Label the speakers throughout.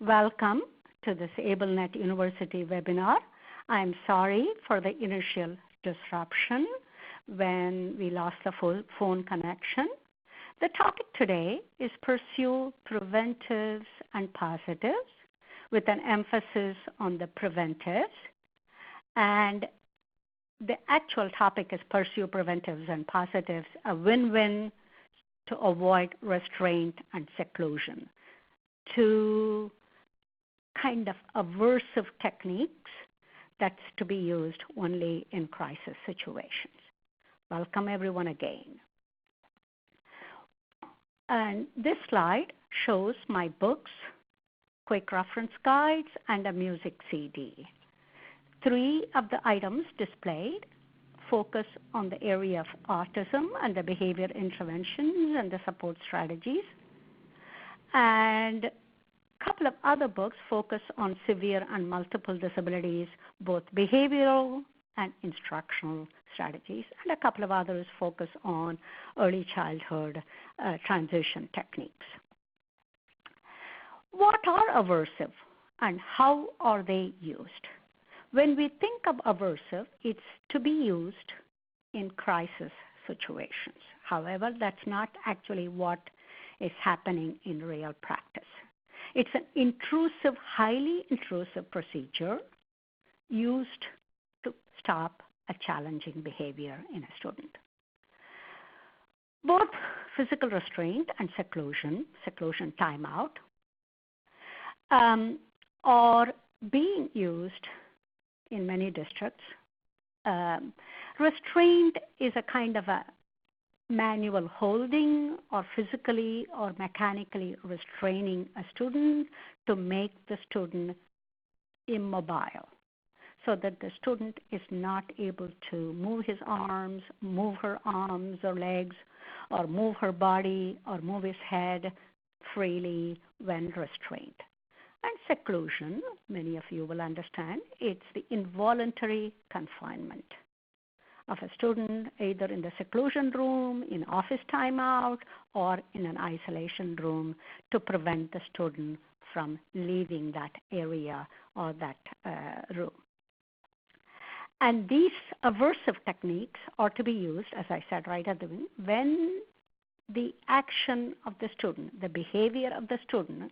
Speaker 1: Welcome to this AbleNet University webinar. I'm sorry for the initial disruption when we lost the phone connection. The topic today is pursue preventives and positives with an emphasis on the preventives. And the actual topic is pursue preventives and positives, a win-win to avoid restraint and seclusion. Two kind of aversive techniques that's to be used only in crisis situations. Welcome everyone again. And this slide shows my books, quick reference guides, and a music CD. Three of the items displayed focus on the area of autism and the behavior interventions and the support strategies. And a couple of other books focus on severe and multiple disabilities, both behavioral and instructional strategies, and a couple of others focus on early childhood transition techniques. What are aversive and how are they used? When we think of aversive, it's to be used in crisis situations. However, that's not actually what is happening in real practice. It's an intrusive, highly intrusive procedure used to stop a challenging behavior in a student. Both physical restraint and seclusion timeout, are being used in many districts. Restraint is a kind of a manual holding or physically or mechanically restraining a student to make the student immobile so that the student is not able to move his arms, move her arms or legs, or move her body or move his head freely when restrained. And seclusion, many of you will understand, it's the involuntary confinement of a student either in the seclusion room, in office timeout, or in an isolation room to prevent the student from leaving that area or that room. And these aversive techniques are to be used, as I said right at the beginning, when the action of the student, the behavior of the student,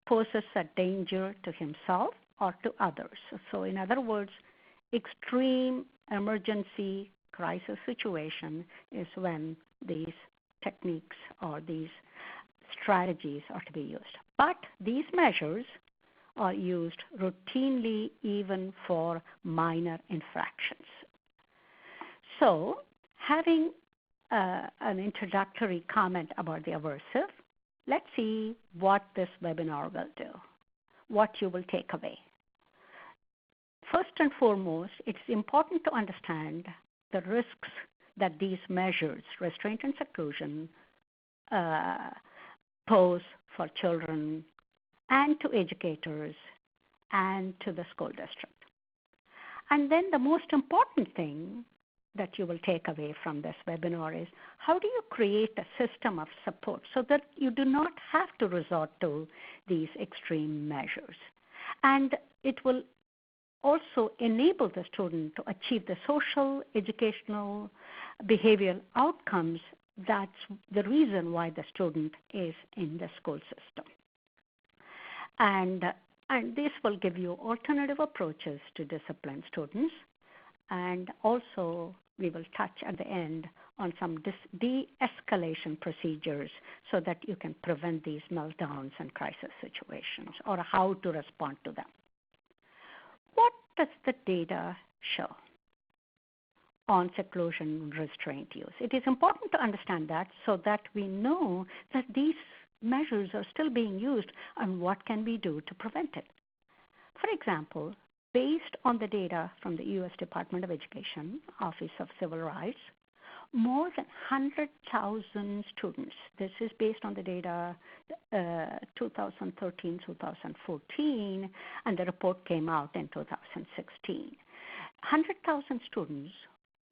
Speaker 1: poses a danger to himself or to others. So in other words, extreme emergency crisis situation is when these techniques or these strategies are to be used. But these measures are used routinely even for minor infractions. So having an introductory comment about the aversive, let's see what this webinar will do, what you will take away. First and foremost, it's important to understand the risks that these measures, restraint and seclusion, pose for children and to educators and to the school district. And then the most important thing that you will take away from this webinar is how do you create a system of support so that you do not have to resort to these extreme measures. And it will also enable the student to achieve the social, educational, behavioral outcomes. That's the reason why the student is in the school system. And this will give you alternative approaches to discipline students. And also, we will touch at the end on some de-escalation procedures so that you can prevent these meltdowns and crisis situations or how to respond to them. What does the data show on seclusion restraint use? It is important to understand that so that we know that these measures are still being used and what can we do to prevent it. For example, based on the data from the U.S. Department of Education, Office of Civil Rights, more than 100,000 students, this is based on the data 2013-2014, and the report came out in 2016. 100,000 students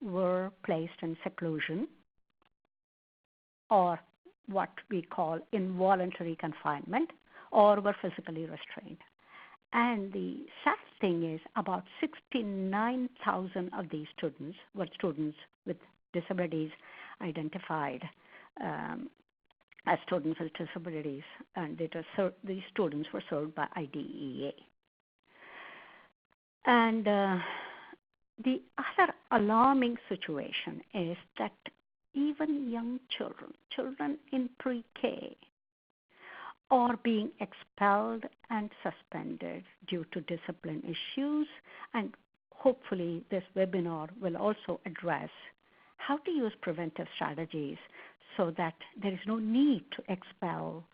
Speaker 1: were placed in seclusion or what we call involuntary confinement or were physically restrained. And the sad thing is about 69,000 of these students were students with disabilities identified as students with disabilities, and these students were served by IDEA. And the other alarming situation is that even young children in pre-K, are being expelled and suspended due to discipline issues. And hopefully this webinar will also address how to use preventive strategies so that there is no need to expel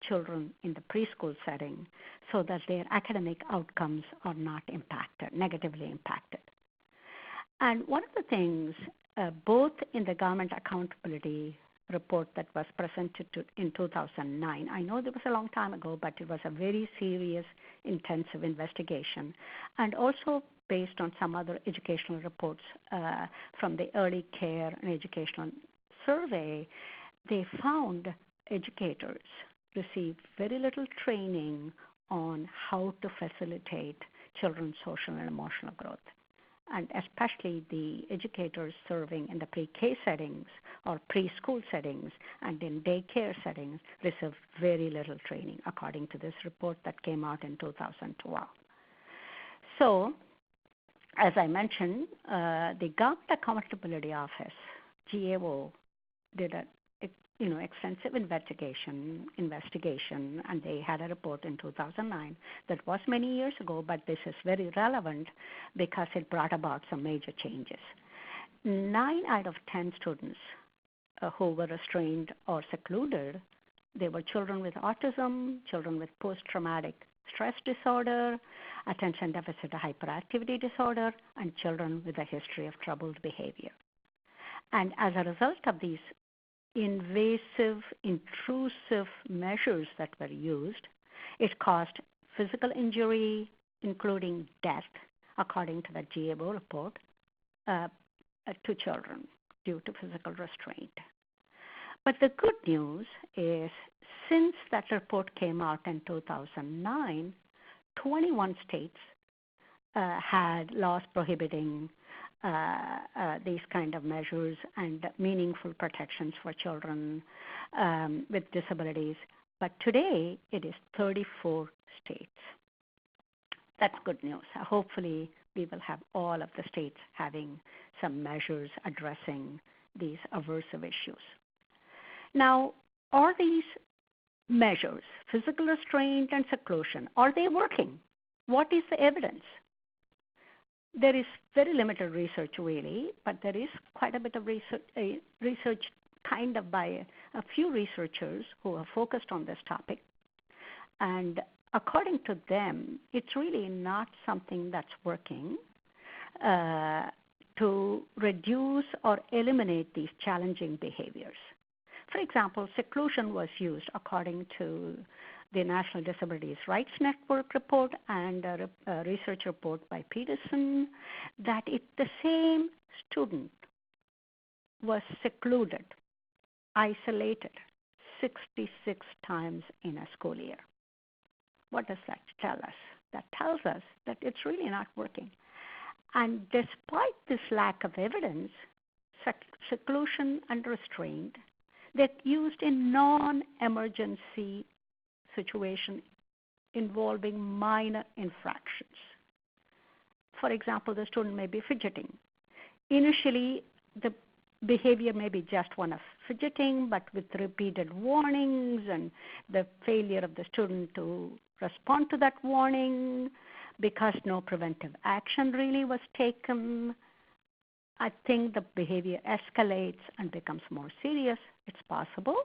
Speaker 1: children in the preschool setting so that their academic outcomes are not impacted, negatively impacted. And one of the things, both in the government accountability report that was presented in 2009, I know that was a long time ago, but it was a very serious, intensive investigation, and also based on some other educational reports from the early care and educational survey, they found educators receive very little training on how to facilitate children's social and emotional growth. And especially the educators serving in the pre-K settings or preschool settings and in daycare settings receive very little training, according to this report that came out in 2012. So, as I mentioned, the Government Accountability Office, GAO, did a extensive investigation, and they had a report in 2009 that was many years ago, but this is very relevant because it brought about some major changes. 9 out of 10 students who were restrained or secluded, they were children with autism, children with post-traumatic stress disorder, attention deficit hyperactivity disorder, and children with a history of troubled behavior. And as a result of these invasive, intrusive measures that were used, it caused physical injury, including death, according to the GAO report, to children due to physical restraint. But the good news is, since that report came out in 2009, 21 states had laws prohibiting these kind of measures and meaningful protections for children with disabilities. But today, it is 34 states. That's good news. Hopefully, we will have all of the states having some measures addressing these aversive issues. Now, are these measures, physical restraint and seclusion, are they working? What is the evidence? There is very limited research, really, but there is quite a bit of research kind of by a few researchers who are focused on this topic. And according to them, it's really not something that's working to reduce or eliminate these challenging behaviors. For example, seclusion was used according to the National Disabilities Rights Network report and a research report by Peterson, that the same student was secluded, isolated 66 times in a school year. What does that tell us? That tells us that it's really not working. And despite this lack of evidence, seclusion and restraint, they're used in non-emergency situation involving minor infractions. For example, the student may be fidgeting. Initially, the behavior may be just one of fidgeting, but with repeated warnings and the failure of the student to respond to that warning because no preventive action really was taken, I think the behavior escalates and becomes more serious. It's possible.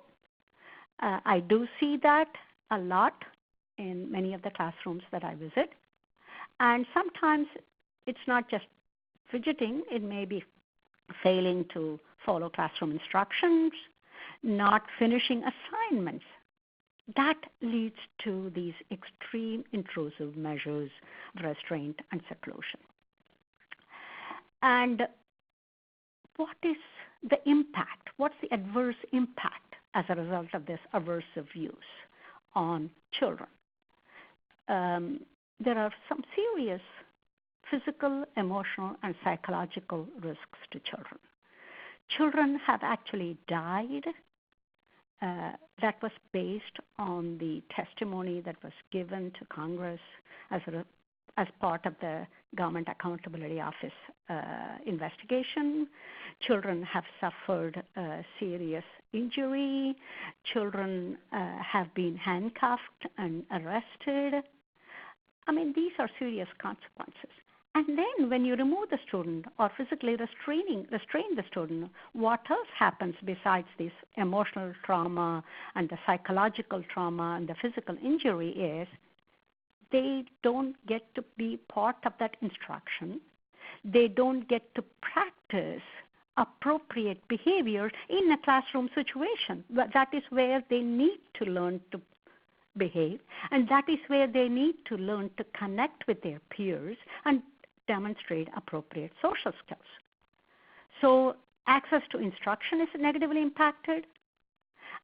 Speaker 1: I do see that a lot in many of the classrooms that I visit. And sometimes it's not just fidgeting. It may be failing to follow classroom instructions, not finishing assignments. That leads to these extreme intrusive measures of restraint and seclusion. And what is the impact? What's the adverse impact as a result of this aversive use? on children. There are some serious physical, emotional, and psychological risks to children. Children have actually died. That was based on the testimony that was given to Congress as part of the Government Accountability Office investigation. Children have suffered serious injury. Children have been handcuffed and arrested. I mean, these are serious consequences. And then when you remove the student or physically restrain the student, what else happens besides this emotional trauma and the psychological trauma and the physical injury is they don't get to be part of that instruction. They don't get to practice appropriate behavior in a classroom situation. That is where they need to learn to behave, and that is where they need to learn to connect with their peers and demonstrate appropriate social skills. So access to instruction is negatively impacted,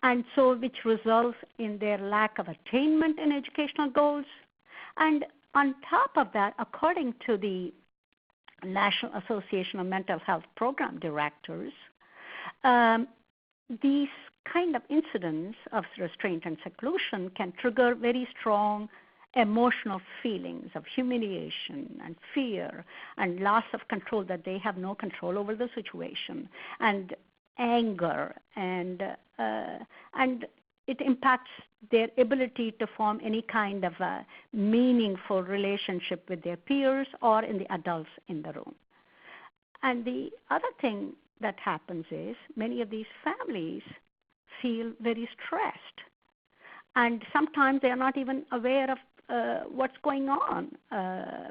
Speaker 1: and so which results in their lack of attainment in educational goals. And on top of that, according to the National Association of Mental Health Program Directors, these kind of incidents of restraint and seclusion can trigger very strong emotional feelings of humiliation and fear and loss of control, that they have no control over the situation, and anger, and it impacts their ability to form any kind of a meaningful relationship with their peers or in the adults in the room. And the other thing that happens is many of these families feel very stressed, and sometimes they are not even aware of what's going on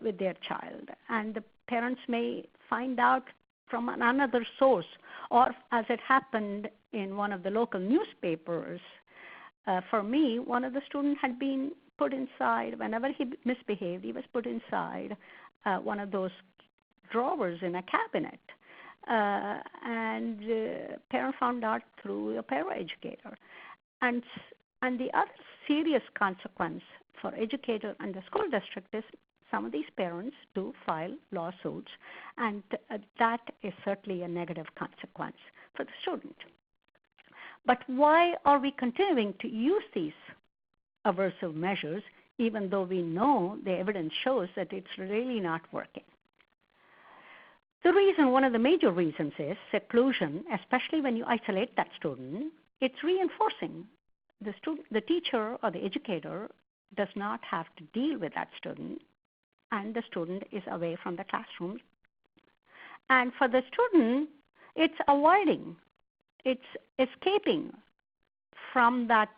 Speaker 1: with their child, and the parents may find out from another source, or as it happened in one of the local newspapers. For me, one of the students had been put inside. Whenever he misbehaved, he was put inside one of those drawers in a cabinet, and parent found out through a paraeducator. And the other serious consequence for educator and the school district is some of these parents do file lawsuits, and that is certainly a negative consequence for the student. But why are we continuing to use these aversive measures, even though we know the evidence shows that it's really not working? The reason, one of the major reasons, is seclusion, especially when you isolate that student. It's reinforcing. The teacher or the educator does not have to deal with that student, and the student is away from the classroom. And for the student, it's avoiding, it's escaping from that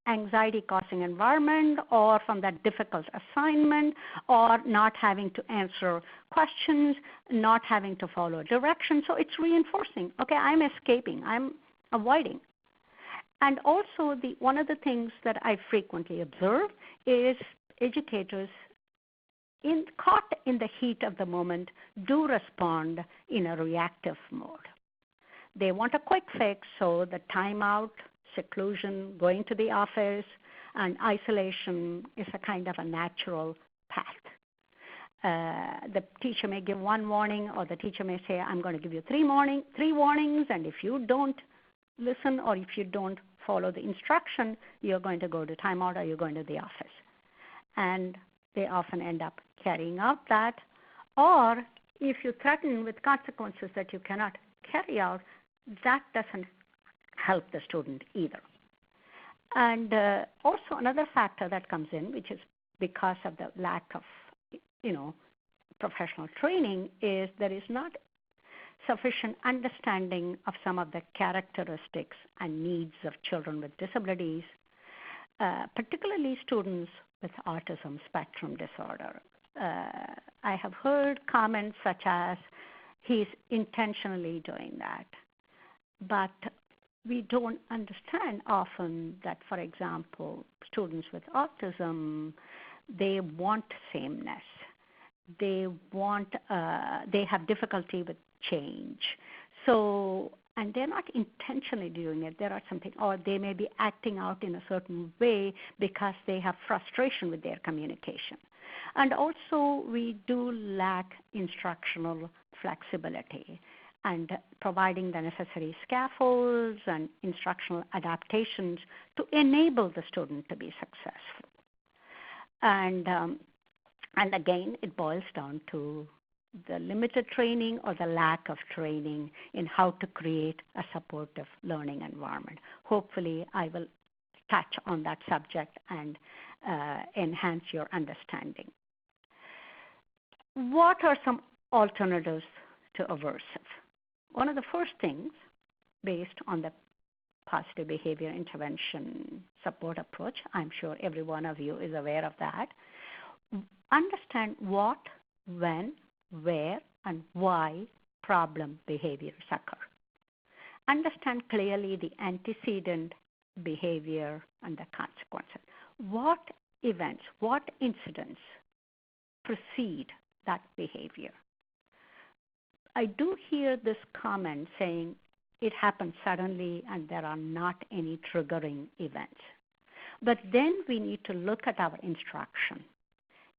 Speaker 1: anxiety-causing environment, or from that difficult assignment, or not having to answer questions, not having to follow directions. So it's reinforcing. Okay, I'm escaping, I'm avoiding. And also, one of the things that I frequently observe is educators, caught in the heat of the moment, do respond in a reactive mode. They want a quick fix, so the timeout, seclusion, going to the office, and isolation is a kind of a natural path. The teacher may give one warning, or the teacher may say, I'm going to give you three warnings, and if you don't listen or if you don't follow the instruction, you're going to go to timeout or you're going to the office. And they often end up carrying out that. Or if you threaten with consequences that you cannot carry out, that doesn't help the student either. And also another factor that comes in, which is because of the lack of, professional training, is there is not sufficient understanding of some of the characteristics and needs of children with disabilities, particularly students with autism spectrum disorder. I have heard comments such as, he's intentionally doing that. But we don't understand often that, for example, students with autism, they want sameness. They have difficulty with change. So and they're not intentionally doing it. There are something, or they may be acting out in a certain way because they have frustration with their communication. And also, we do lack instructional flexibility and providing the necessary scaffolds and instructional adaptations to enable the student to be successful. And again, it boils down to the limited training or the lack of training in how to create a supportive learning environment. Hopefully, I will touch on that subject and enhance your understanding. What are some alternatives to aversive? One of the first things, based on the positive behavior intervention support approach, I'm sure every one of you is aware of that, understand what, when, where, and why problem behaviors occur. Understand clearly the antecedent behavior and the consequences. What events, what incidents precede that behavior? I do hear this comment saying it happens suddenly and there are not any triggering events. But then we need to look at our instruction.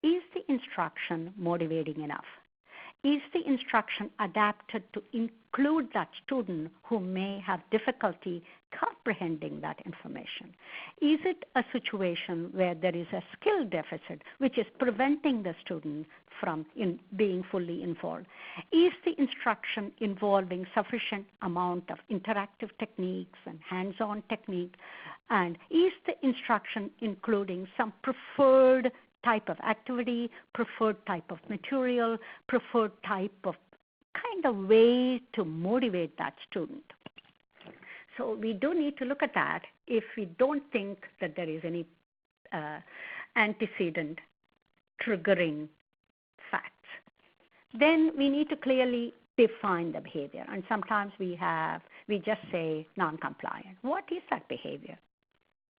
Speaker 1: Is the instruction motivating enough? Is the instruction adapted to include that student who may have difficulty comprehending that information? Is it a situation where there is a skill deficit which is preventing the student from being fully involved? Is the instruction involving sufficient amount of interactive techniques and hands-on technique? And is the instruction including some preferred type of activity, preferred type of material, preferred type of kind of way to motivate that student? So we do need to look at that if we don't think that there is any antecedent triggering facts. Then we need to clearly define the behavior. And sometimes we just say non-compliant. What is that behavior?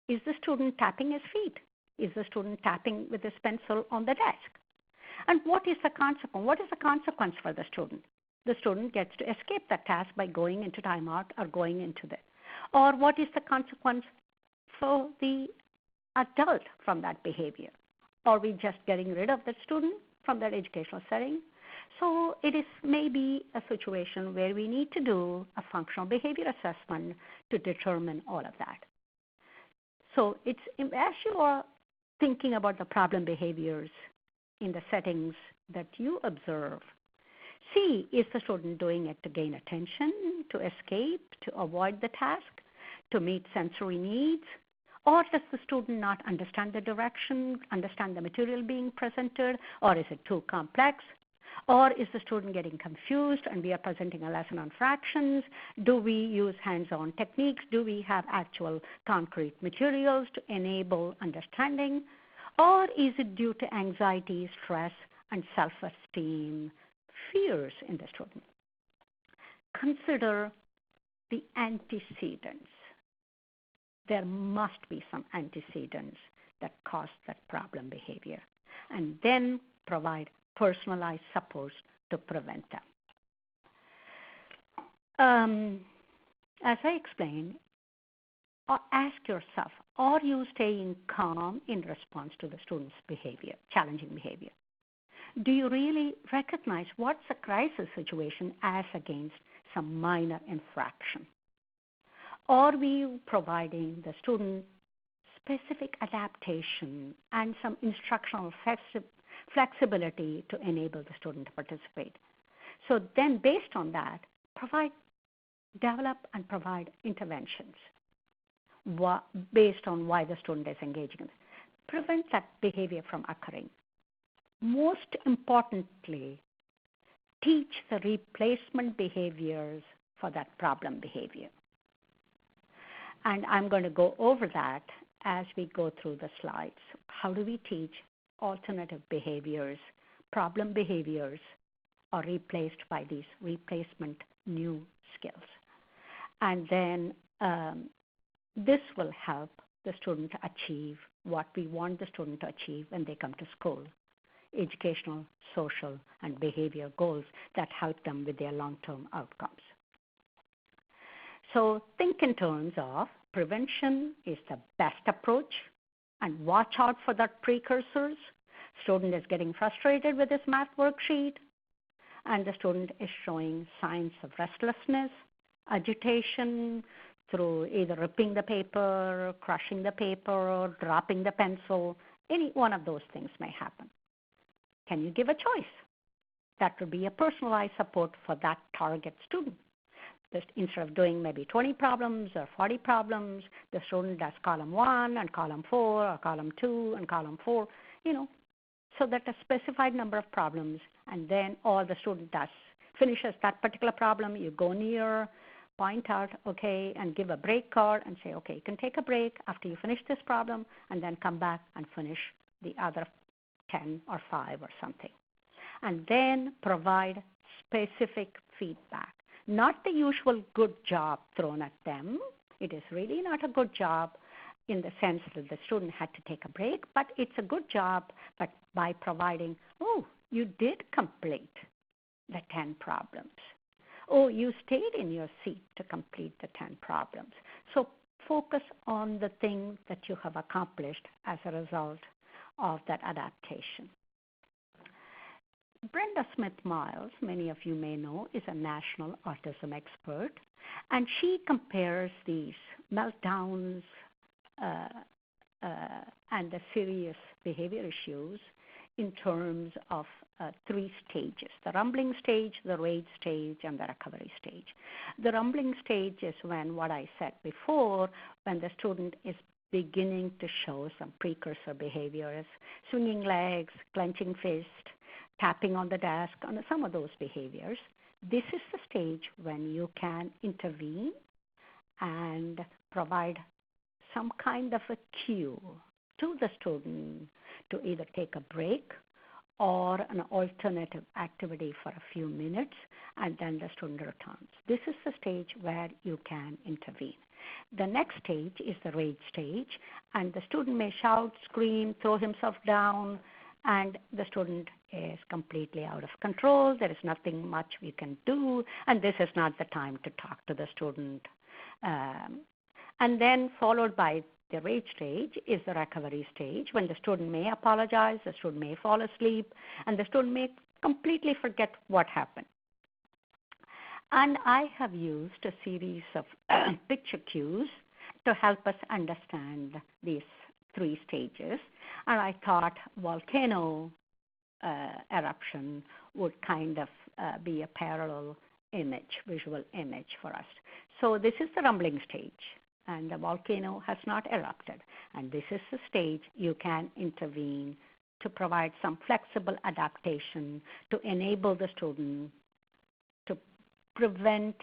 Speaker 1: Is the student tapping his feet? Is the student tapping with his pencil on the desk? And what is the consequence? What is the consequence for the student? The student gets to escape that task by going into timeout or going into the, or what is the consequence for the adult from that behavior? Are we just getting rid of the student from that educational setting? So it is maybe a situation where we need to do a functional behavior assessment to determine all of that. So it's, as you are thinking about the problem behaviors in the settings that you observe, see, is the student doing it to gain attention, to escape, to avoid the task, to meet sensory needs? Or does the student not understand the direction, understand the material being presented, or is it too complex? Or is the student getting confused and we are presenting a lesson on fractions? Do we use hands-on techniques? Do we have actual concrete materials to enable understanding? Or is it due to anxiety, stress, and self-esteem, fears in the student? Consider the antecedents. There must be some antecedents that cause that problem behavior, and then provide personalized supports to prevent them. As I explained, ask yourself, are you staying calm in response to the student's behavior, challenging behavior? Do you really recognize what's a crisis situation as against some minor infraction? Are we providing the student specific adaptation and some instructional flexibility to enable the student to participate? So then based on that, develop and provide interventions based on why the student is engaging in it. Prevent that behavior from occurring. Most importantly, teach the replacement behaviors for that problem behavior. And I'm going to go over that as we go through the slides. How do we teach alternative behaviors, problem behaviors are replaced by these replacement new skills? And then this will help the student to achieve what we want the student to achieve when they come to school: educational, social, and behavioral goals that help them with their long-term outcomes. So think in terms of prevention is the best approach, and watch out for that precursors. Student is getting frustrated with his math worksheet, and the student is showing signs of restlessness, agitation through either ripping the paper, crushing the paper, dropping the pencil. Any one of those things may happen. Can you give a choice? That would be a personalized support for that target student. Just instead of doing maybe 20 problems or 40 problems, the student does column 1 and column 4 or column 2 and column 4, so that a specified number of problems, and then all the student does finishes that particular problem. You go near, point out, okay, and give a break card and say, okay, you can take a break after you finish this problem and then come back and finish the other 10 or 5 or something. And then provide specific feedback. Not the usual good job thrown at them. It is really not a good job in the sense that the student had to take a break, but it's a good job but by providing, oh, you did complete the 10 problems. Oh, you stayed in your seat to complete the 10 problems. So focus on the thing that you have accomplished as a result of that adaptation. Brenda Smith-Miles, many of you may know, is a national autism expert, and she compares these meltdowns and the serious behavior issues in terms of 3 stages: the rumbling stage, the rage stage, and the recovery stage. The rumbling stage is when, what I said before, when the student is beginning to show some precursor behaviors, swinging legs, clenching fist, tapping on the desk, and some of those behaviors. This is the stage when you can intervene and provide some kind of a cue to the student to either take a break or an alternative activity for a few minutes, and then the student returns. This is the stage where you can intervene. The next stage is the rage stage, and the student may shout, scream, throw himself down, and the student is completely out of control. There is nothing much we can do, and this is not the time to talk to the student. And then followed by the rage stage is the recovery stage, when the student may apologize, the student may fall asleep, and the student may completely forget what happened. And I have used a series of picture cues to help us understand these 3 stages, and I thought volcano eruption would kind of be a parallel image, visual image for us. So this is the rumbling stage, and the volcano has not erupted, and this is the stage you can intervene to provide some flexible adaptation to enable the student to prevent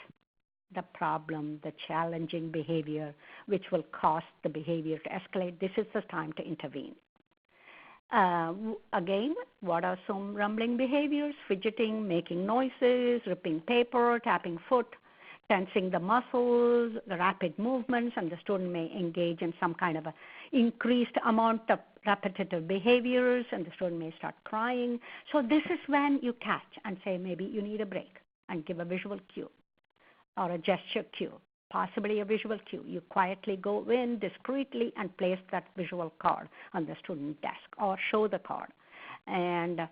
Speaker 1: the problem, the challenging behavior, which will cause the behavior to escalate. This is the time to intervene. Again, what are some rumbling behaviors? Fidgeting, making noises, ripping paper, tapping foot, tensing the muscles, the rapid movements, and the student may engage in some kind of a increased amount of repetitive behaviors, and the student may start crying. So this is when you catch and say, maybe you need a break, and give a visual cue or a gesture cue, possibly a visual cue. You quietly go in discreetly and place that visual card on the student desk or show the card. And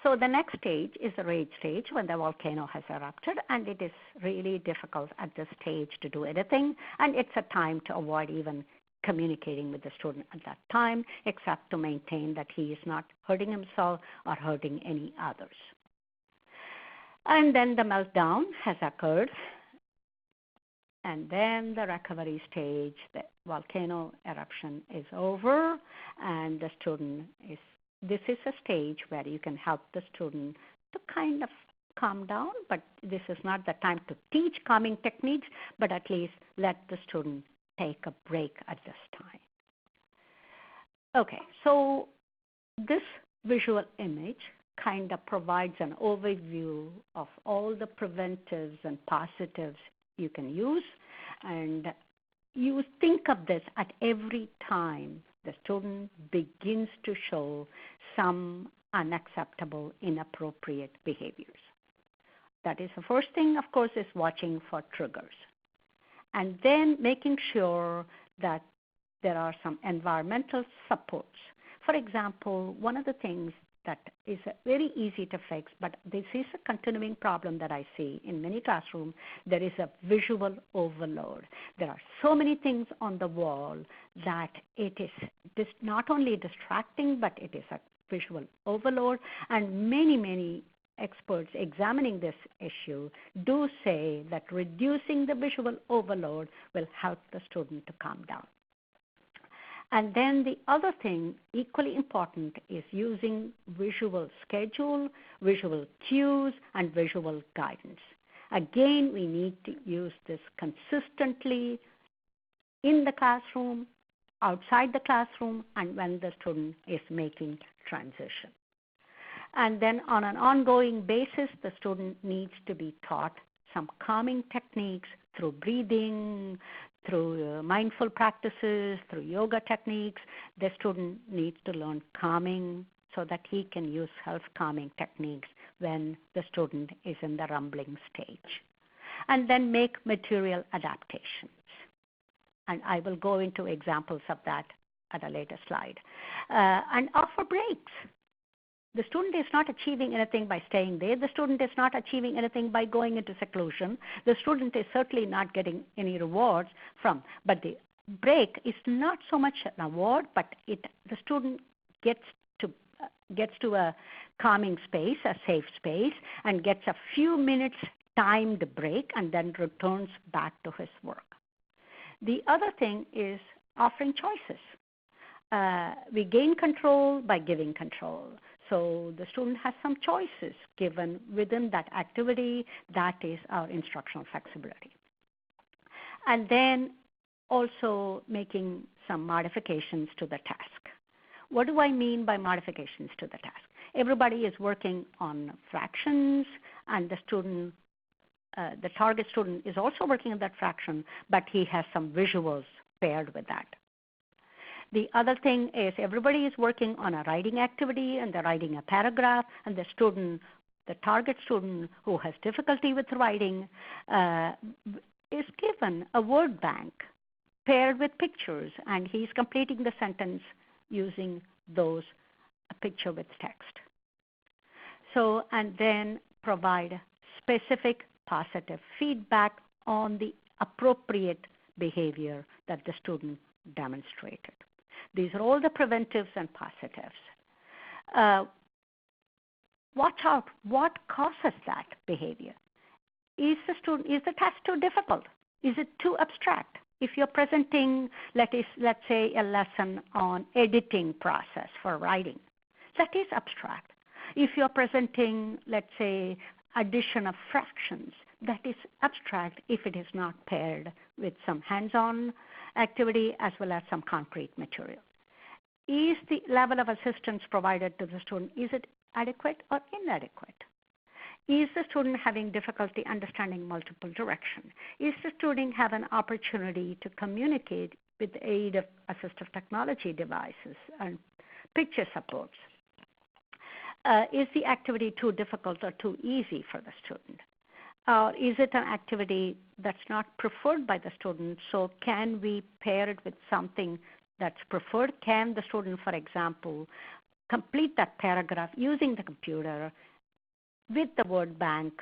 Speaker 1: so the next stage is the rage stage, when the volcano has erupted, and it is really difficult at this stage to do anything, and it's a time to avoid even communicating with the student at that time, except to maintain that he is not hurting himself or hurting any others. And then the meltdown has occurred, and then the recovery stage, the volcano eruption is over, and the student is, this is a stage where you can help the student to kind of calm down, but this is not the time to teach calming techniques, but at least let the student take a break at this time. Okay, so this visual image kind of provides an overview of all the preventives and positives you can use, and you think of this at every time the student begins to show some unacceptable, inappropriate behaviors. That is the first thing, of course, is watching for triggers. And then making sure that there are some environmental supports. For example, one of the things that is very easy to fix, but this is a continuing problem that I see in many classrooms, there is a visual overload. There are so many things on the wall that it is not only distracting, but it is a visual overload. And many experts examining this issue do say that reducing the visual overload will help the student to calm down. And then the other thing, equally important, is using visual schedule, visual cues, and visual guidance. Again, we need to use this consistently in the classroom, outside the classroom, and when the student is making transition. And then on an ongoing basis, the student needs to be taught some calming techniques through breathing, through mindful practices, through yoga techniques. The student needs to learn calming so that he can use self-calming techniques when the student is in the rumbling stage. And then make material adaptations. And I will go into examples of that at a later slide. And offer breaks. The student is not achieving anything by staying there. The student is not achieving anything by going into seclusion. The student is certainly not getting any rewards from. But the break is not so much an award, but the student gets to a calming space, a safe space, and gets a few minutes timed break and then returns back to his work. The other thing is offering choices. We gain control by giving control. So the student has some choices given within that activity. That is our instructional flexibility. And then also making some modifications to the task. What do I mean by modifications to the task? Everybody is working on fractions, and the student, the target student is also working on that fraction, but he has some visuals paired with that. The other thing is everybody is working on a writing activity, and they're writing a paragraph, and the target student who has difficulty with writing is given a word bank paired with pictures, and he's completing the sentence using those picture with text. So, and then provide specific positive feedback on the appropriate behavior that the student demonstrated. These are all the preventives and positives. Watch out, what causes that behavior? Is the task too difficult? Is it too abstract? If you're presenting, let's say, a lesson on editing process for writing, that is abstract. If you're presenting, let's say, addition of fractions, that is abstract if it is not paired with some hands-on activity as well as some concrete material. Is the level of assistance provided to the student, is it adequate or inadequate? Is the student having difficulty understanding multiple directions? Is the student have an opportunity to communicate with the aid of assistive technology devices and picture supports? Is the activity too difficult or too easy for the student? Is it an activity that's not preferred by the student? So can we pair it with something that's preferred? Can the student, for example, complete that paragraph using the computer with the word bank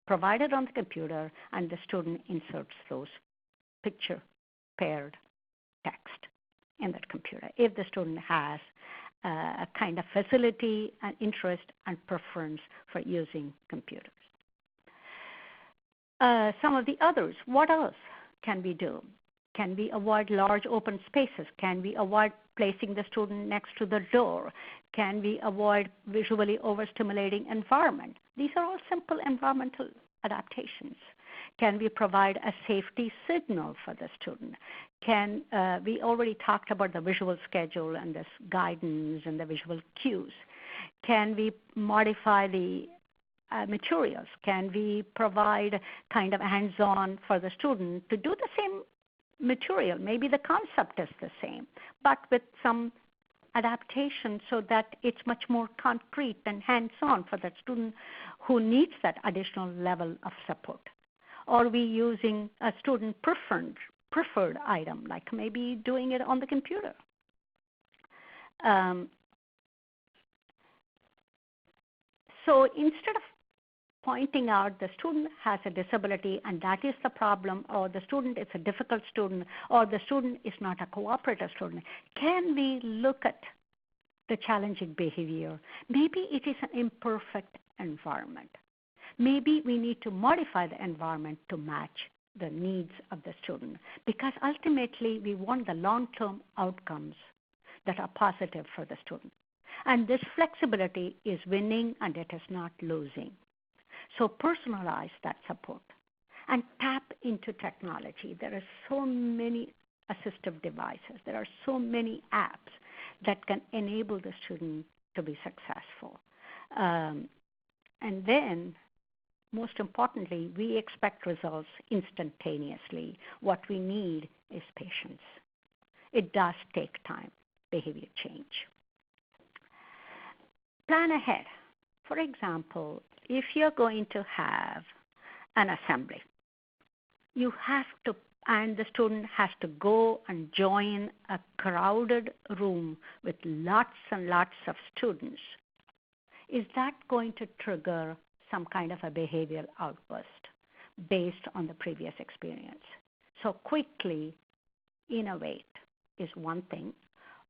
Speaker 1: provided on the computer, and the student inserts those picture paired text in that computer if the student has a kind of facility and interest and preference for using computers. Some of the others, what else can we do? Can we avoid large open spaces? Can we avoid placing the student next to the door? Can we avoid visually overstimulating environment? These are all simple environmental adaptations. Can we provide a safety signal for the student? We already talked about the visual schedule and this guidance and the visual cues. Can we modify the materials? Can we provide kind of hands-on for the student to do the same material? Maybe the concept is the same, but with some adaptation so that it's much more concrete and hands-on for that student who needs that additional level of support? Or are we using a student preferred item, like maybe doing it on the computer? So instead of pointing out the student has a disability and that is the problem, or the student is a difficult student, or the student is not a cooperative student, can we look at the challenging behavior? Maybe it is an imperfect environment. Maybe we need to modify the environment to match the needs of the student, because ultimately we want the long-term outcomes that are positive for the student. And this flexibility is winning and it is not losing. So personalize that support and tap into technology. There are so many assistive devices. There are so many apps that can enable the student to be successful. And then, most importantly, we expect results instantaneously. What we need is patience. It does take time, behavior change. Plan ahead. For example, if you're going to have an assembly, you have to, and the student has to go and join a crowded room with lots and lots of students, is that going to trigger some kind of a behavioral outburst based on the previous experience? So quickly innovate is one thing,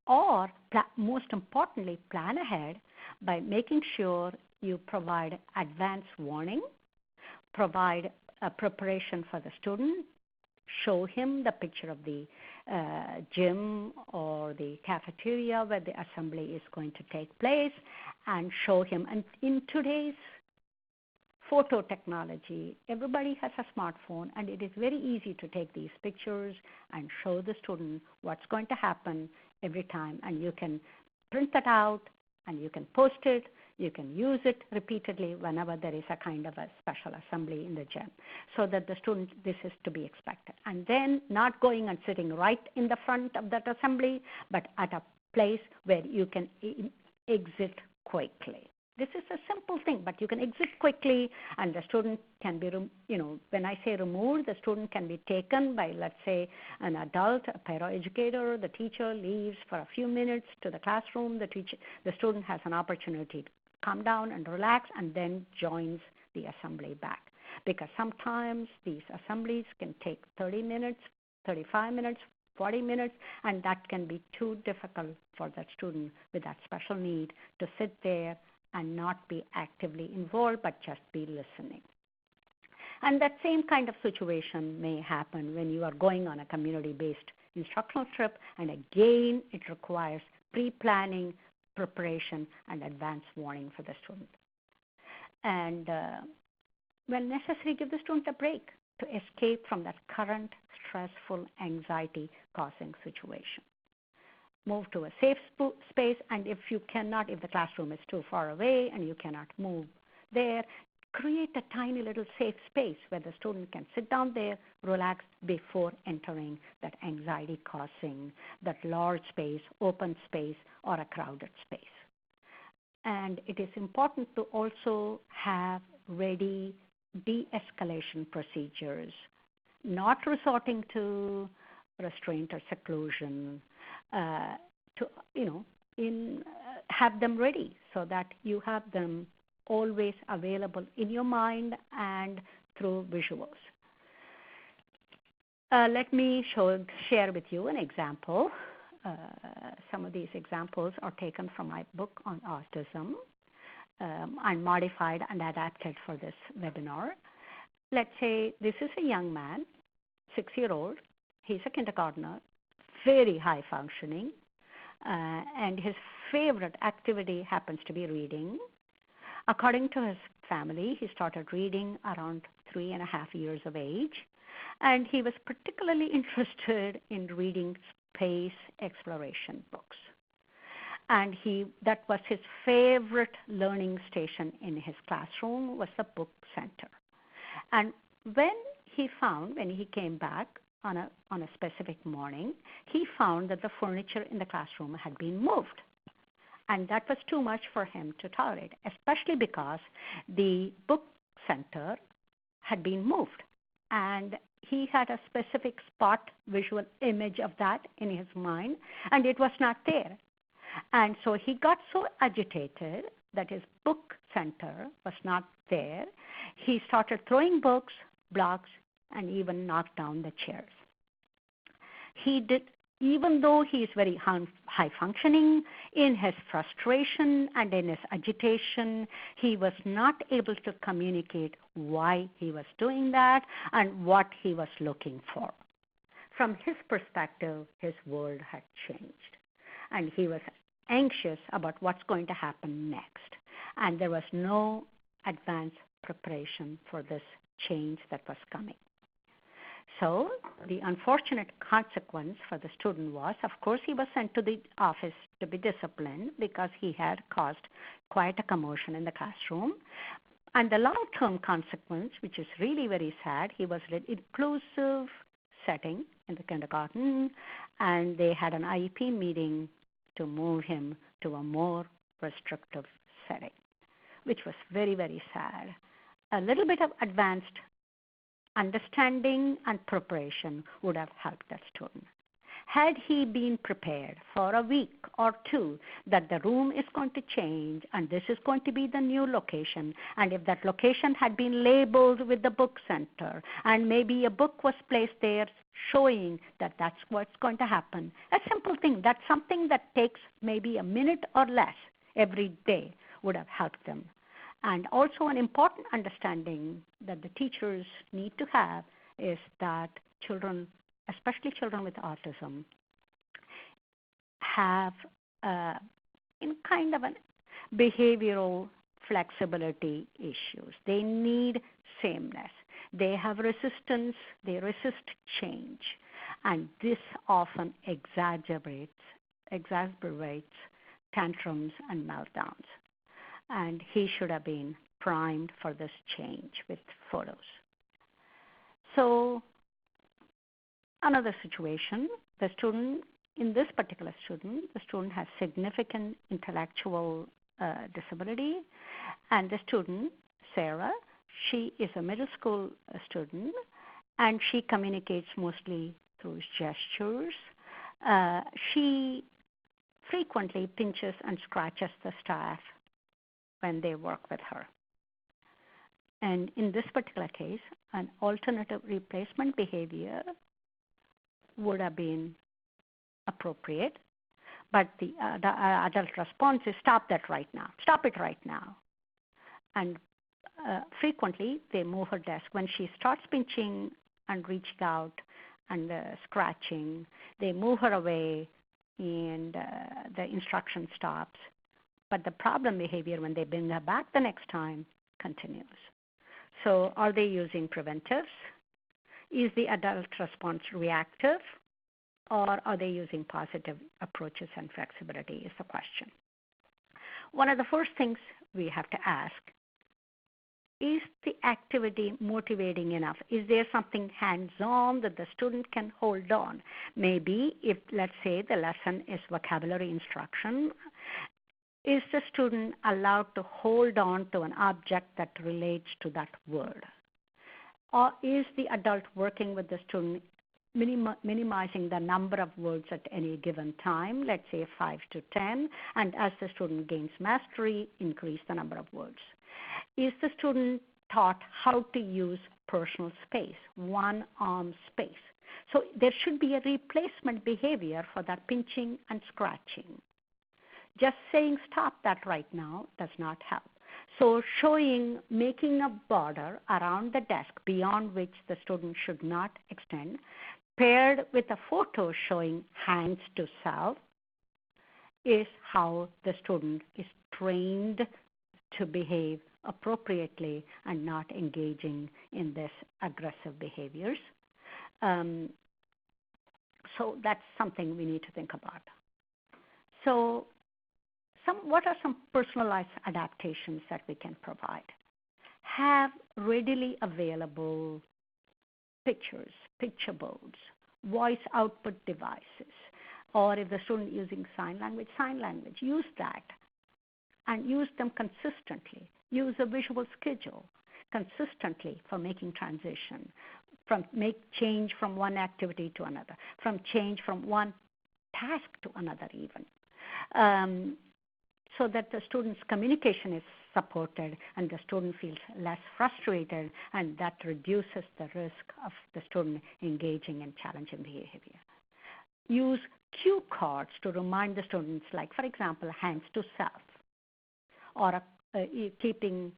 Speaker 1: or most importantly, plan ahead by making sure you provide advance warning, provide a preparation for the student, show him the picture of the gym or the cafeteria where the assembly is going to take place, and show him. And in today's photo technology, everybody has a smartphone, and it is very easy to take these pictures and show the student what's going to happen every time. And you can print that out, and you can post it. You can use it repeatedly whenever there is a kind of a special assembly in the gym, so that the student, this is to be expected. And then not going and sitting right in the front of that assembly, but at a place where you can exit quickly. This is a simple thing, but you can exit quickly, and the student can be, when I say removed, the student can be taken by, let's say, an adult, a paraeducator. The teacher leaves for a few minutes to the classroom. The student has an opportunity to calm down and relax, and then joins the assembly back. Because sometimes these assemblies can take 30 minutes, 35 minutes, 40 minutes, and that can be too difficult for that student with that special need to sit there and not be actively involved, but just be listening. And that same kind of situation may happen when you are going on a community-based instructional trip, and again, it requires pre-planning, preparation, and advance warning for the student. And when necessary, give the student a break to escape from that current stressful, anxiety-causing situation. Move to a safe space, and if you cannot, if the classroom is too far away and you cannot move there, create a tiny little safe space where the student can sit down there, relax before entering that anxiety-causing, that large space, open space, or a crowded space. And it is important to also have ready de-escalation procedures, not resorting to restraint or seclusion, have them ready so that you have them always available in your mind and through visuals. Let me share with you an example. Some of these examples are taken from my book on autism and modified and adapted for this webinar. Let's say this is a young man, 6-year-old. He's a kindergartner, very high functioning, and his favorite activity happens to be reading. According to his family, he started reading around 3.5 years of age, and he was particularly interested in reading space exploration books. And that was his favorite learning station in his classroom, was the book center. And when he came back on a specific morning, he found that the furniture in the classroom had been moved. And that was too much for him to tolerate, especially because the book center had been moved. And he had a specific spot visual image of that in his mind, and it was not there. And so he got so agitated that his book center was not there. He started throwing books, blocks, and even knocked down the chairs. He did, even though he is very high functioning, in his frustration and in his agitation, he was not able to communicate why he was doing that and what he was looking for. From his perspective, his world had changed, and he was anxious about what's going to happen next. And there was no advanced preparation for this change that was coming. So the unfortunate consequence for the student was, of course, he was sent to the office to be disciplined because he had caused quite a commotion in the classroom. And the long-term consequence, which is really very sad, he was in an inclusive setting in the kindergarten, and they had an IEP meeting to move him to a more restrictive setting, which was very, very sad. A little bit of advanced understanding and preparation would have helped that student. Had he been prepared for a week or two that the room is going to change and this is going to be the new location, and if that location had been labeled with the book center and maybe a book was placed there showing that that's what's going to happen, a simple thing, that's something that takes maybe a minute or less every day would have helped them. And also an important understanding that the teachers need to have is that children, especially children with autism, have in kind of a behavioral flexibility issues. They need sameness. They have resistance. They resist change. And this often exacerbates tantrums and meltdowns. And he should have been primed for this change with photos. So another situation, the student, in this particular student, the student has significant intellectual disability, and the student, Sarah, she is a middle school student, and she communicates mostly through gestures. She frequently pinches and scratches the staff when they work with her. And in this particular case, an alternative replacement behavior would have been appropriate, but the adult response is stop that right now, stop it right now. And frequently they move her desk. When she starts pinching and reaching out and scratching, they move her away and the instruction stops. But the problem behavior, when they bring her back the next time, continues. So are they using preventives? Is the adult response reactive? Or are they using positive approaches and flexibility is the question. One of the first things we have to ask, is the activity motivating enough? Is there something hands-on that the student can hold on? Maybe if, let's say, the lesson is vocabulary instruction, is the student allowed to hold on to an object that relates to that word? Or is the adult working with the student minimizing the number of words at any given time, let's say 5 to 10, and as the student gains mastery, increase the number of words? Is the student taught how to use personal space, one-arm space? So there should be a replacement behavior for that pinching and scratching. Just saying stop that right now does not help. So making a border around the desk beyond which the student should not extend, paired with a photo showing hands to self, is how the student is trained to behave appropriately and not engaging in this aggressive behaviors. So that's something we need to think about. So what are some personalized adaptations that we can provide? Have readily available pictures, picture boards, voice output devices, Or if the student using sign language, use that and use them consistently. Use a visual schedule consistently for making transition, make change from one activity to another, from change from one task to another even, so that the student's communication is supported and the student feels less frustrated, and that reduces the risk of the student engaging in challenging behavior. Use cue cards to remind the students, like, for example, hands to self, or keeping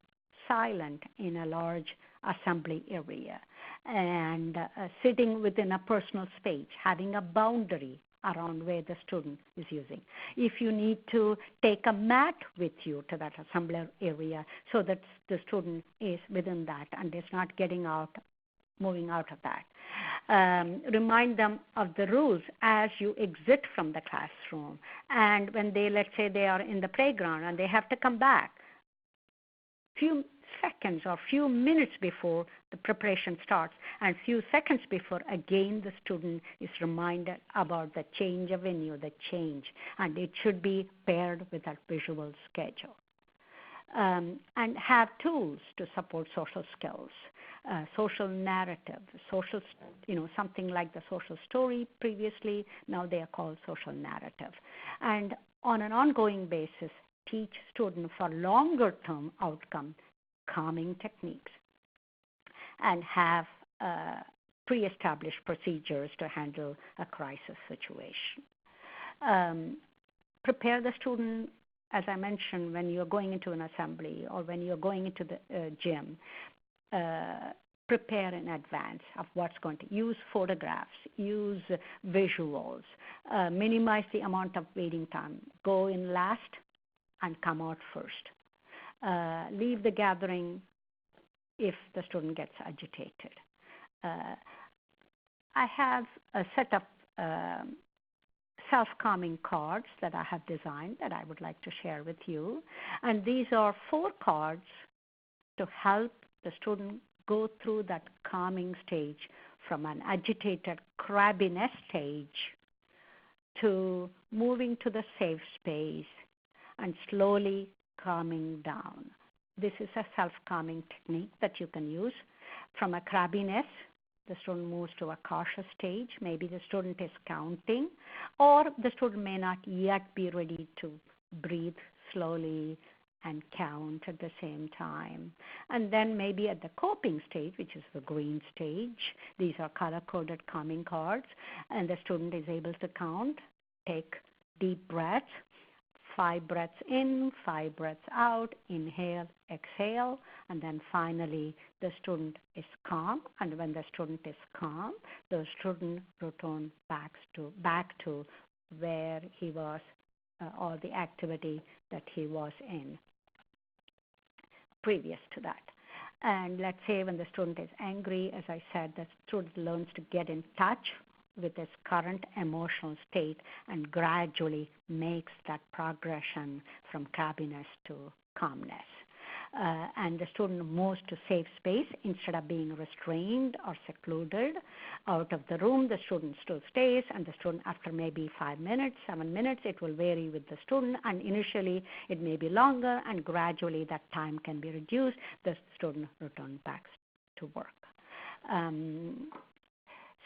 Speaker 1: silent in a large assembly area, and sitting within a personal space, having a boundary around where the student is using. If you need to take a mat with you to that assembly area so that the student is within that and is not moving out of that. Remind them of the rules as you exit from the classroom. And when let's say they are in the playground and they have to come back, few seconds or few minutes before the preparation starts, and few seconds before, again, the student is reminded about the change of venue, the change, and it should be paired with that visual schedule. And have tools to support social skills, social narrative, something like the social story previously, now they are called social narrative. And on an ongoing basis, teach students for longer-term outcome calming techniques, and have pre-established procedures to handle a crisis situation. Prepare the student, as I mentioned, when you're going into an assembly or when you're going into the gym, prepare in advance of what's going to use photographs, use visuals, minimize the amount of waiting time, go in last and come out first. Leave the gathering if the student gets agitated. I have a set of self-calming cards that I have designed that I would like to share with you. And these are 4 cards to help the student go through that calming stage from an agitated crabbiness stage to moving to the safe space and slowly calming down. This is a self-calming technique that you can use. From a crabbiness, the student moves to a cautious stage. Maybe the student is counting, or the student may not yet be ready to breathe slowly and count at the same time. And then maybe at the coping stage, which is the green stage, these are color-coded calming cards, and the student is able to count, take deep breaths, 5 breaths in, 5 breaths out, inhale, exhale, and then finally the student is calm. And when the student is calm, the student returns back to where he was or the activity that he was in previous to that. And let's say when the student is angry, as I said, the student learns to get in touch with his current emotional state and gradually makes that progression from crabbiness to calmness. And the student moves to safe space instead of being restrained or secluded out of the room. The student still stays, and the student, after maybe 5 minutes, 7 minutes, it will vary with the student, and initially it may be longer, and gradually that time can be reduced. The student returns back to work.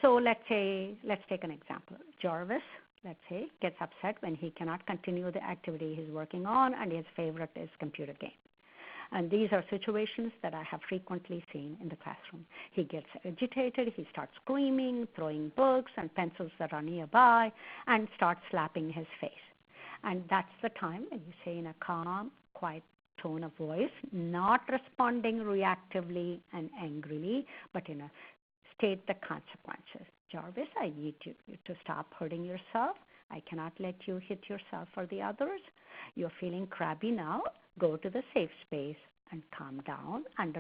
Speaker 1: So let's take an example. Jarvis, let's say, gets upset when he cannot continue the activity he's working on, and his favorite is computer game. And these are situations that I have frequently seen in the classroom. He gets agitated, he starts screaming, throwing books and pencils that are nearby, and starts slapping his face. And that's the time when you say in a calm, quiet tone of voice, not responding reactively and angrily, but in a state the consequences. Jarvis, I need you to stop hurting yourself. I cannot let you hit yourself or the others. You're feeling crabby now. Go to the safe space and calm down, and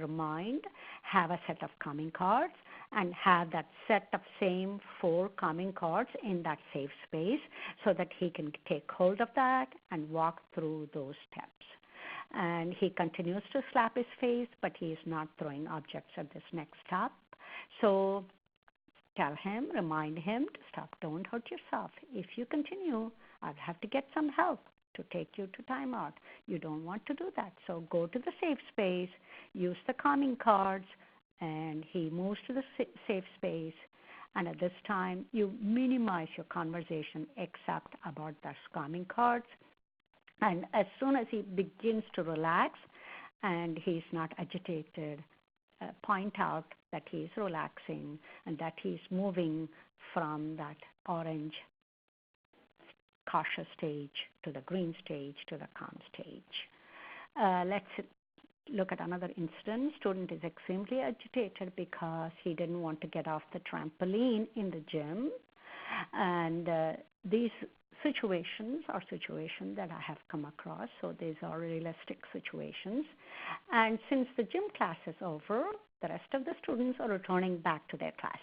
Speaker 1: have a set of calming cards, and have that set of same 4 calming cards in that safe space so that he can take hold of that and walk through those steps. And he continues to slap his face, but he is not throwing objects at this next step. So Tell him, remind him to stop, don't hurt yourself. If you continue, I'll have to get some help to take you to timeout. You don't want to do that. So go to the safe space, use the calming cards, and he moves to the safe space. And at this time, you minimize your conversation except about the calming cards. And as soon as he begins to relax and he's not agitated, point out that he's relaxing and that he's moving from that orange cautious stage to the green stage to the calm stage. Let's look at another incident. Student is extremely agitated because he didn't want to get off the trampoline in the gym. And these situations are situations that I have come across, so these are realistic situations. And since the gym class is over, the rest of the students are returning back to their class.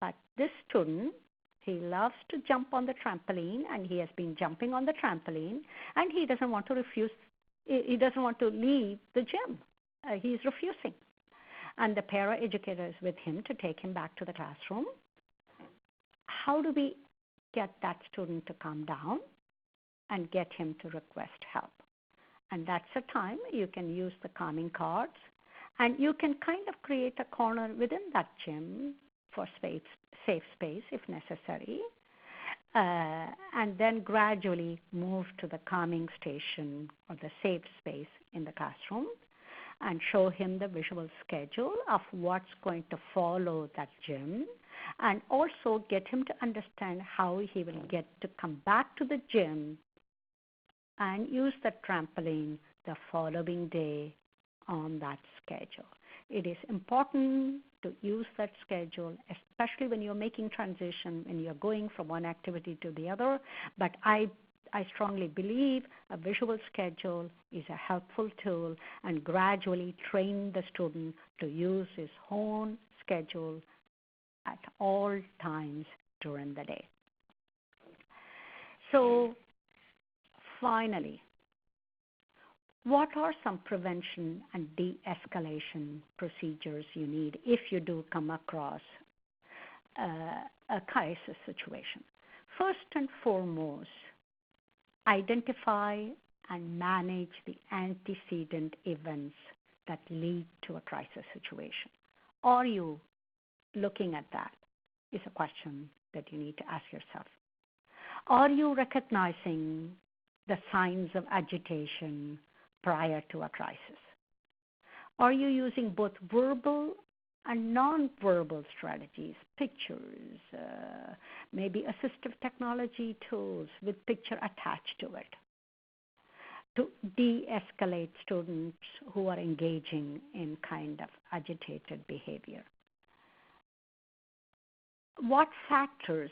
Speaker 1: But this student, he loves to jump on the trampoline, and he has been jumping on the trampoline, and he doesn't want to leave the gym. He's refusing. And the para-educator is with him to take him back to the classroom. How do we get that student to calm down and get him to request help? And that's a time you can use the calming cards, and you can kind of create a corner within that gym for safe space if necessary, and then gradually move to the calming station or the safe space in the classroom and show him the visual schedule of what's going to follow that gym, and also get him to understand how he will get to come back to the gym and use the trampoline the following day on that schedule. It is important to use that schedule, especially when you're making transition, when you're going from one activity to the other. But I strongly believe a visual schedule is a helpful tool, and gradually train the student to use his own schedule at all times during the day. So finally, what are some prevention and de-escalation procedures you need if you do come across a crisis situation? First and foremost, identify and manage the antecedent events that lead to a crisis situation. Are you looking at that? Is a question that you need to ask yourself. Are you recognizing the signs of agitation prior to a crisis? Are you using both verbal and non-verbal strategies, pictures, maybe assistive technology tools with picture attached to it, to de-escalate students who are engaging in kind of agitated behavior? What factors,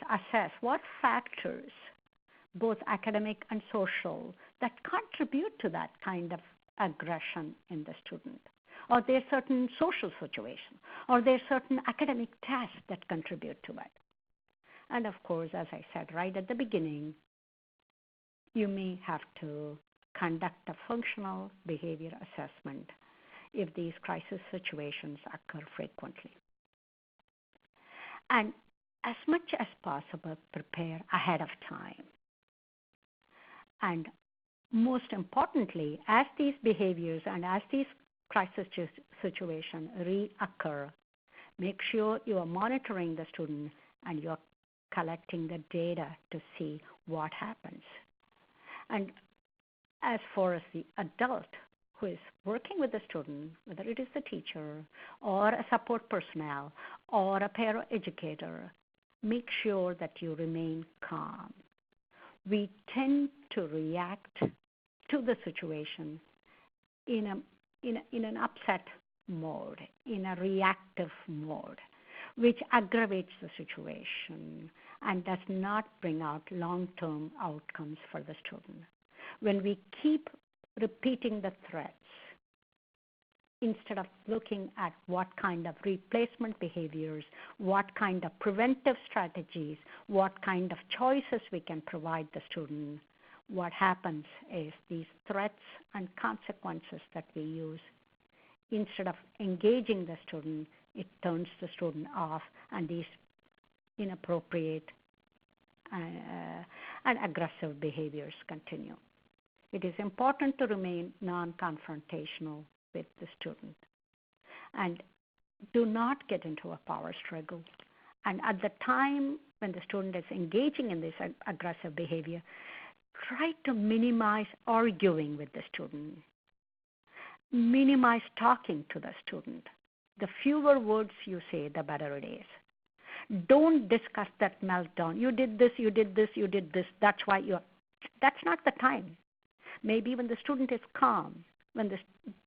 Speaker 1: both academic and social, that contribute to that kind of aggression in the student? Or there are certain social situations, or there are certain academic tests that contribute to it. And of course, as I said right at the beginning, you may have to conduct a functional behavior assessment if these crisis situations occur frequently. And as much as possible, prepare ahead of time. And most importantly, as these behaviors and as these crisis situations reoccur, make sure you are monitoring the student and you're collecting the data to see what happens. And as far as the adult who is working with the student, whether it is the teacher or a support personnel or a para-educator, make sure that you remain calm. We tend to react to the situation in an upset mode, in a reactive mode, which aggravates the situation and does not bring out long-term outcomes for the student. When we keep repeating the threats, instead of looking at what kind of replacement behaviors, what kind of preventive strategies, what kind of choices we can provide the student, what happens is these threats and consequences that we use, instead of engaging the student, it turns the student off, and these inappropriate and aggressive behaviors continue. It is important to remain non-confrontational with the student and do not get into a power struggle. And at the time when the student is engaging in this aggressive behavior, try to minimize arguing with the student. Minimize talking to the student. The fewer words you say, the better it is. Don't discuss that meltdown. You did this, you did this, you did this. That's why that's not the time. Maybe when the student is calm,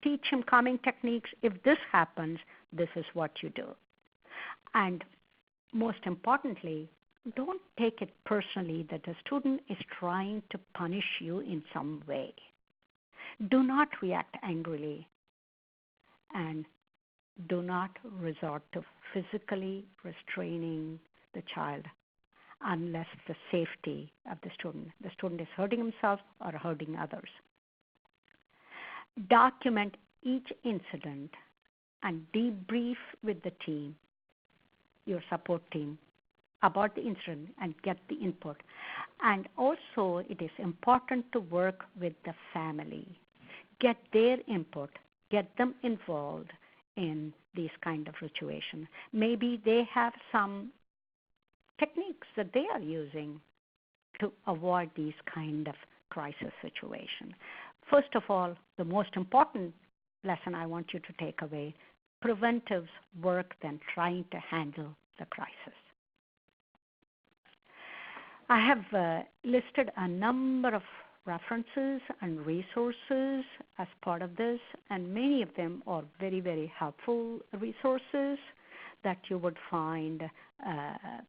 Speaker 1: teach him calming techniques. If this happens, this is what you do. And most importantly, don't take it personally that the student is trying to punish you in some way. Do not react angrily, and do not resort to physically restraining the child unless the safety of the student is hurting himself or hurting others. Document each incident and debrief with the team, your support team, about the incident and get the input. And also, it is important to work with the family. Get their input, get them involved in these kind of situations. Maybe they have some techniques that they are using to avoid these kind of crisis situations. First of all, the most important lesson I want you to take away, preventives work than trying to handle the crisis. I have listed a number of references and resources as part of this, and many of them are very, very helpful resources that you would find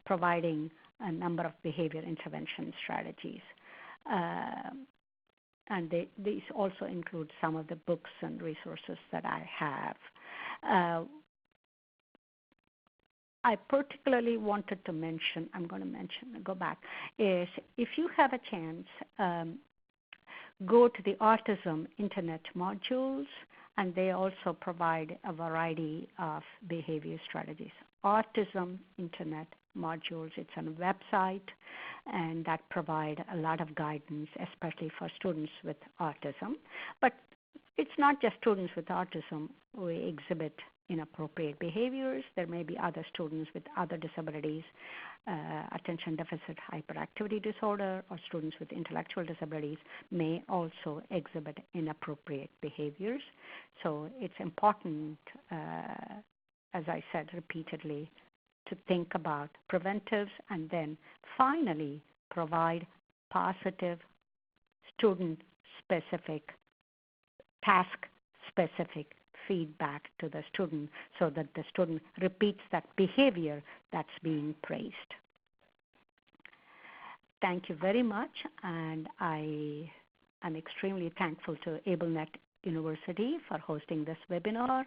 Speaker 1: providing a number of behavior intervention strategies. And these also include some of the books and resources that I have. I particularly wanted to mention, go back, is if you have a chance, go to the Autism Internet modules, and they also provide a variety of behavior strategies. Autism Internet modules, it's on a website, and that provide a lot of guidance, especially for students with autism. But it's not just students with autism who exhibit inappropriate behaviors. There may be other students with other disabilities, attention deficit hyperactivity disorder, or students with intellectual disabilities may also exhibit inappropriate behaviors. So it's important, as I said repeatedly, to think about preventives and then finally provide positive, student-specific, task-specific feedback to the student so that the student repeats that behavior that's being praised. Thank you very much, and I am extremely thankful to AbleNet University for hosting this webinar,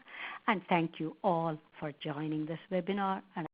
Speaker 1: and thank you all for joining this webinar. And